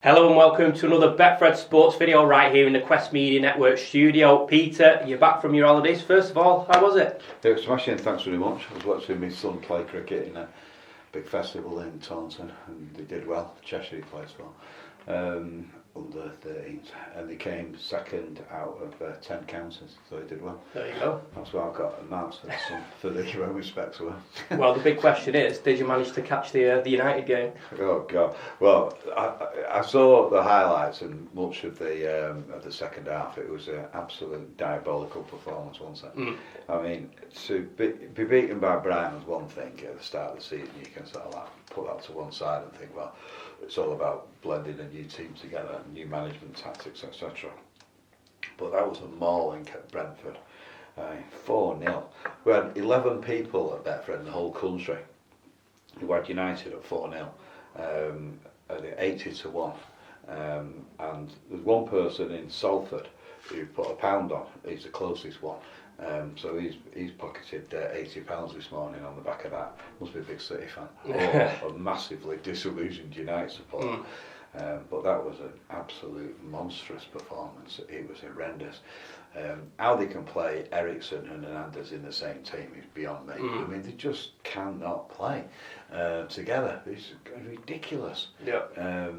Hello and welcome to another Betfred sports video right here in the Quest Media Network studio. Peter, you're back from your holidays. First of all, how was it? It was smashing, thanks very much. I was watching my son play cricket in a big festival in Taunton and they did well. Cheshire he plays well. Under 13s, and they came second out of 10 counties, so they did well. There you go. That's why I've got marks for the hero respect as well. Well, the big question is, did you manage to catch the United game? Oh God! Well, I saw the highlights and much of the second half. It was an absolute diabolical performance, wasn't it? I mean, to be beaten by Brighton was one thing at the start of the season. You can sort of like put that to one side and think, well, it's all about blending a new team together, new management tactics, etc. But that was a mauling at Brentford, 4-0. We had 11 people at Betfred in the whole country who had United at 4-0, at 80-1. And there's one person in Salford who put £1 on. He's the closest one. So he's pocketed £80 this morning on the back of that. Must be a big City fan. Or a massively disillusioned United supporter. But that was an absolute monstrous performance. It was horrendous. How they can play Ericsson and Hernandez in the same team is beyond me. I mean, they just cannot play together. It's ridiculous. Yeah.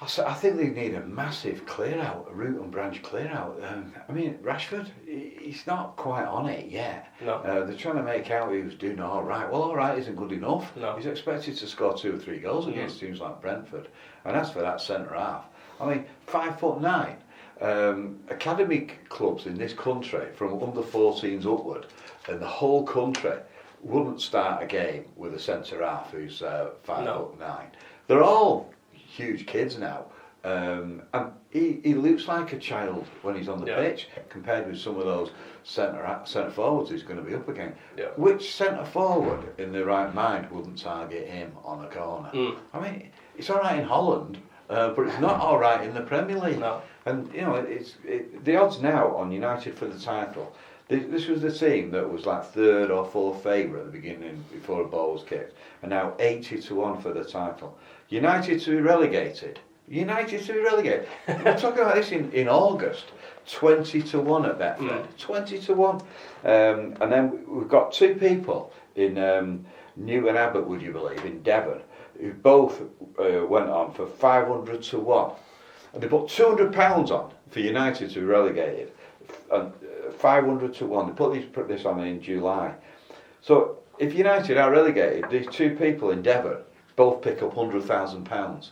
I think they need a massive clear out, a root and branch clear out. I mean, Rashford, he's not quite on it yet. No. They're trying to make out he was doing all right. Well, all right isn't good enough. No. He's expected to score 2 or 3 goals against teams like Brentford. And as for that centre half, I mean, 5'9". Academy clubs in this country, from under 14s upward, and the whole country wouldn't start a game with a centre half who's 5'9". They're all huge kids now, and he looks like a child when he's on the pitch compared with some of those centre forwards he's going to be up against. Which centre forward in their right mind wouldn't target him on a corner? I mean, it's all right in Holland, but it's not all right in the Premier League. No. And you know, the odds now on United for the title. This was the team that was like 3rd or 4th favourite at the beginning before a ball was kicked, and now 80-1 for the title. United to be relegated. We're talking about this in August. 20-1 at Betfred. 20-1. And then we've got 2 people in Newton Abbot, would you believe, in Devon, who both went on for 500-1. And they put £200 on for United to be relegated. And 500-1. They put this on in July. So if United are relegated, these 2 people in Devon both pick up £100,000.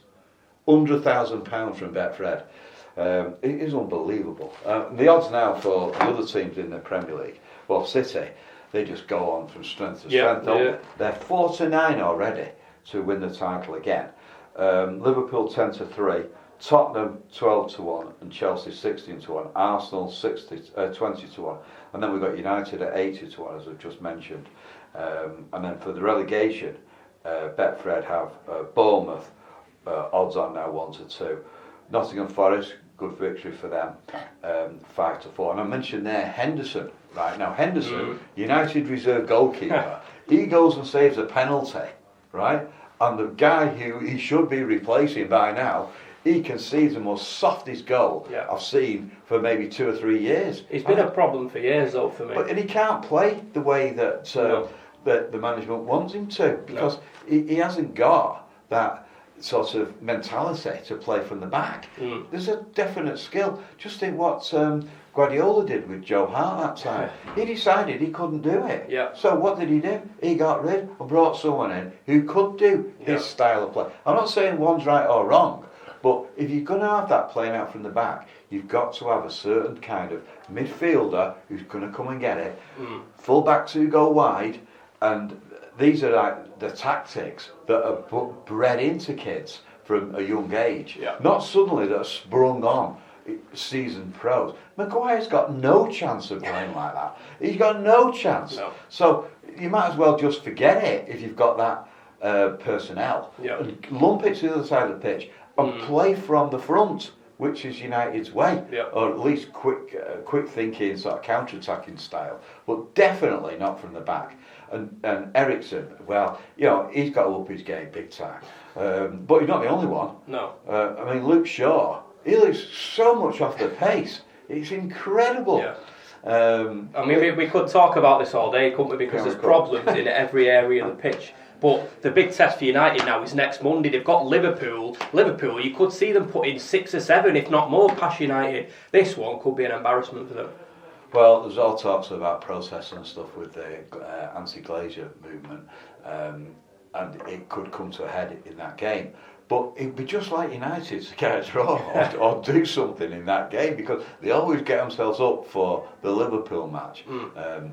£100,000 from Betfred. It is unbelievable. The odds now for the other teams in the Premier League, well, City, they just go on from strength to strength. They're 4-9 already to win the title again. Liverpool 10-3. Tottenham 12-1 and Chelsea 16-1, Arsenal 20-1, and then we've got United at 80-1 as I've just mentioned, and then for the relegation, Betfred have Bournemouth odds on now 1-2, Nottingham Forest, good victory for them, 5-4, and I mentioned there Henderson. Right now, Henderson, United reserve goalkeeper, he goes and saves a penalty, right, and the guy who he should be replacing by now, he concedes the most softest goal I've seen for maybe 2 or 3 years. It's been a problem for years, though, for me. And he can't play the way that that the management wants him to, because he hasn't got that sort of mentality to play from the back. There's a definite skill. Just think what Guardiola did with Joe Hart that time. He decided he couldn't do it. So what did he do? He got rid and brought someone in who could do his style of play. I'm not saying one's right or wrong, but if you're going to have that playing out from the back, you've got to have a certain kind of midfielder who's going to come and get it, full-backs who go wide, and these are like the tactics that are bred into kids from a young age, not suddenly that are sprung on seasoned pros. Maguire's got no chance of playing like that. He's got no chance. So you might as well just forget it if you've got that personnel, and lump it to the other side of the pitch and play from the front, which is United's way, or at least quick thinking, sort of counter-attacking style, but definitely not from the back. And Ericsson, well, he's got to up his game big time. But he's not the only one. No. I mean, Luke Shaw, he lives so much off the pace. It's incredible. Yeah. I mean, we could talk about this all day, couldn't we? Because there's problems in every area of the pitch. But the big test for United now is next Monday. They've got Liverpool. Liverpool, you could see them put in 6 or 7, if not more, past United. This one could be an embarrassment for them. Well, there's all talks about process and stuff with the anti-Glazer movement, and it could come to a head in that game. But it'd be just like United to get a draw or do something in that game, because they always get themselves up for the Liverpool match.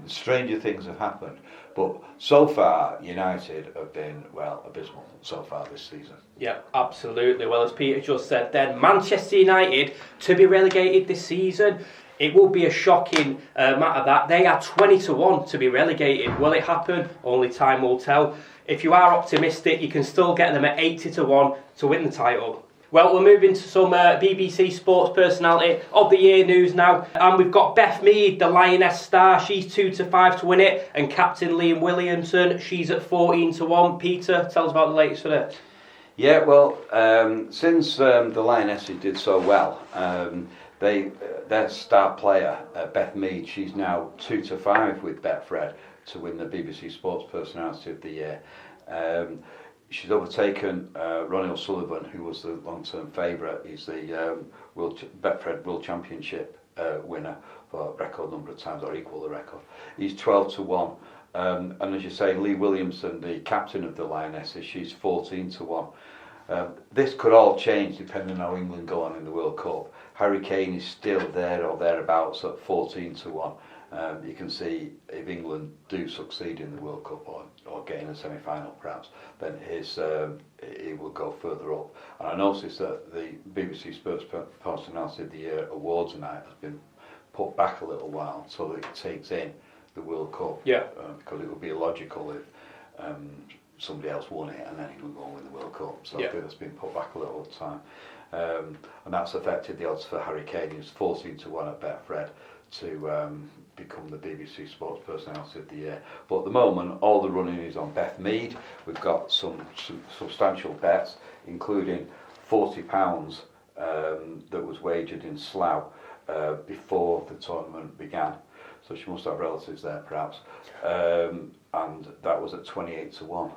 Stranger things have happened. But so far, United have been, abysmal so far this season. Yeah, absolutely. Well, as Peter just said then, Manchester United to be relegated this season. It will be a shocking matter that they are 20-1 to be relegated. Will it happen? Only time will tell. If you are optimistic, you can still get them at 80-1 to win the title. Well, we'll move into some BBC Sports Personality of the Year news now. And we've got Beth Mead, the Lioness star. She's 2-5 to win it. And Captain Liam Williamson, she's at 14-1. Peter, tell us about the latest for that. Yeah, well, since the Lionesses did so well, their star player, Beth Mead, she's now 2-5 with Betfred to win the BBC Sports Personality of the Year. She's overtaken Ronnie O'Sullivan, who was the long-term favourite. He's the Betfred World Championship winner for a record number of times, or equal the record. He's 12-1. And as you say, Lee Williamson, the captain of the Lionesses, she's 14-1. This could all change depending on how England go on in the World Cup. Harry Kane is still there or thereabouts at 14-1. You can see if England do succeed in the World Cup or get in a semi-final perhaps, then he will go further up. And I noticed that the BBC Sports Personality of the Year awards night has been put back a little while so that it takes in the World Cup. Yeah. Because it would be illogical if somebody else won it and then England go and win the World Cup. So I think that's been put back a little time. And that's affected the odds for Harry Kane, who's 14-1 at Betfred to become the BBC Sports Personality of the Year. But at the moment, all the running is on Beth Mead. We've got some substantial bets, including £40 that was wagered in Slough before the tournament began. So she must have relatives there, perhaps. And that was at 28-1.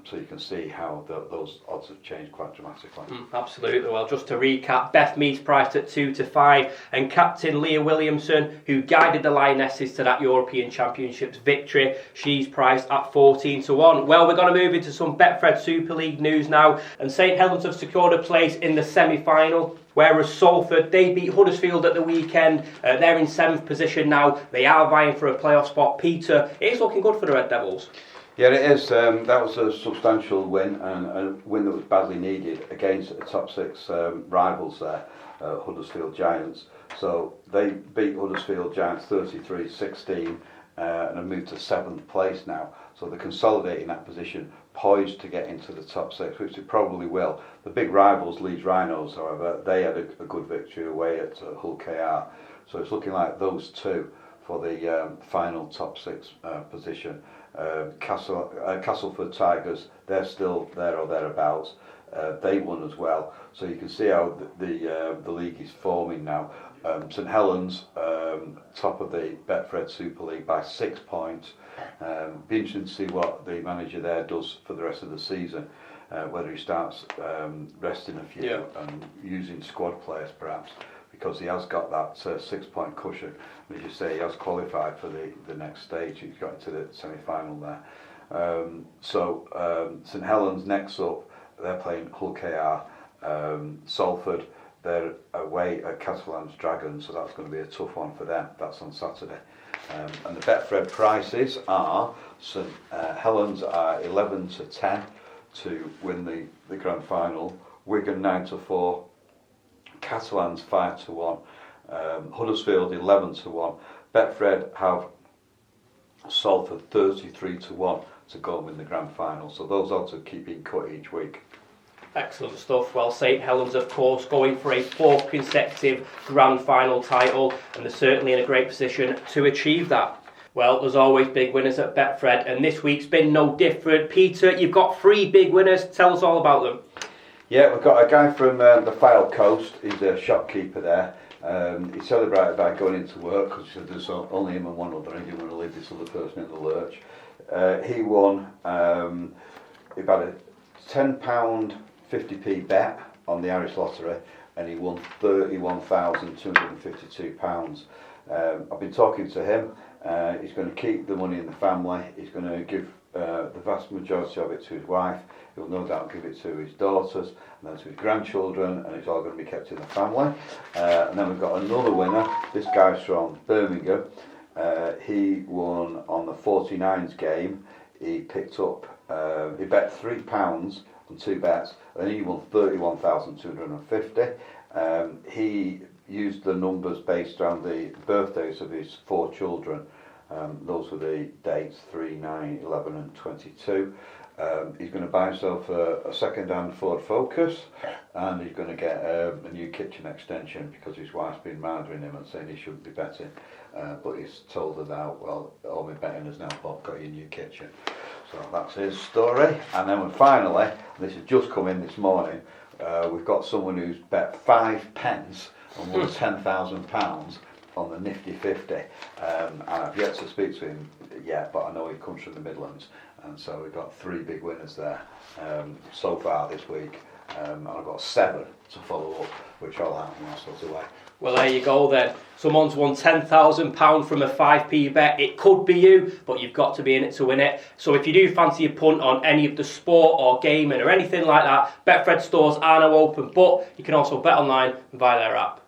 So you can see how those odds have changed quite dramatically. Absolutely. Well, just to recap, Beth Mead's priced at 2-5, and Captain Leah Williamson, who guided the Lionesses to that European Championships victory, she's priced at 14-1. Well, we're going to move into some Betfred Super League news now, and St Helens have secured a place in the semi-final. Whereas Salford, they beat Huddersfield at the weekend. They're in 7th position now. They are vying for a playoff spot. Peter, it is looking good for the Red Devils. Yeah, it is. That was a substantial win, and a win that was badly needed against the top 6 rivals there, Huddersfield Giants. So they beat Huddersfield Giants 33-16 and have moved to 7th place now. So they're consolidating that position, poised to get into the top 6, which they probably will. The big rivals, Leeds Rhinos, however, they had a good victory away at Hull KR. So it's looking like those two for the final top 6 position. Castleford Tigers, they're still there or thereabouts. They won as well. So you can see how the league is forming now. St Helens, top of the Betfred Super League by 6 points. Be interesting to see what the manager there does for the rest of the season. Whether he starts resting a few and using squad players perhaps, because he has got that 6-point cushion. And as you say, he has qualified for the next stage. He's got into the semi-final there. St Helens next up, they're playing Hull KR. Salford, they're away at Catalan's Dragons, so that's going to be a tough one for them. That's on Saturday. And the Betfred prices are St Helens are 11-10 to win the grand final. Wigan 9-4. Catalans 5-1, Huddersfield 11-1. Betfred have Salford 33-1 to go and win the grand final. So those odds are keeping cut each week. Excellent stuff. Well, St Helens, of course, going for a 4th consecutive grand final title, and they're certainly in a great position to achieve that. Well, there's always big winners at Betfred, and this week's been no different. Peter, you've got 3 big winners. Tell us all about them. Yeah, we've got a guy from the Fylde Coast. He's a shopkeeper there. He celebrated by going into work because he said there's only him and one other, and he didn't want to leave this other person in the lurch. He won, he had a £10 50p bet on the Irish lottery, and he won £31,252. I've been talking to him. He's going to keep the money in the family. He's going to give the vast majority of it to his wife. He'll no doubt give it to his daughters and then to his grandchildren, and it's all going to be kept in the family. And then we've got another winner. This guy's from Birmingham. He won on the 49s game. He picked up, he bet £3 on 2 bets, and then he won 31,250. He used the numbers based on the birthdays of his 4 children. Those were the dates 3, 9, 11 and 22. He's going to buy himself a second-hand Ford Focus, and he's going to get a new kitchen extension because his wife's been murdering him and saying he shouldn't be betting. But he's told her now, well, all my betting is now Bob got your new kitchen. So that's his story. And then finally, this has just come in this morning, we've got someone who's bet 5 pence and won £10,000 on the Nifty 50. And I've yet to speak to him yet, but I know he comes from the Midlands. And so we've got 3 big winners there so far this week. And I've got 7 to follow up, which all happen all sorts of way. Well, there you go then. Someone's won £10,000 from a 5p bet. It could be you, but you've got to be in it to win it. So if you do fancy a punt on any of the sport or gaming or anything like that, Betfred stores are now open, but you can also bet online via their app.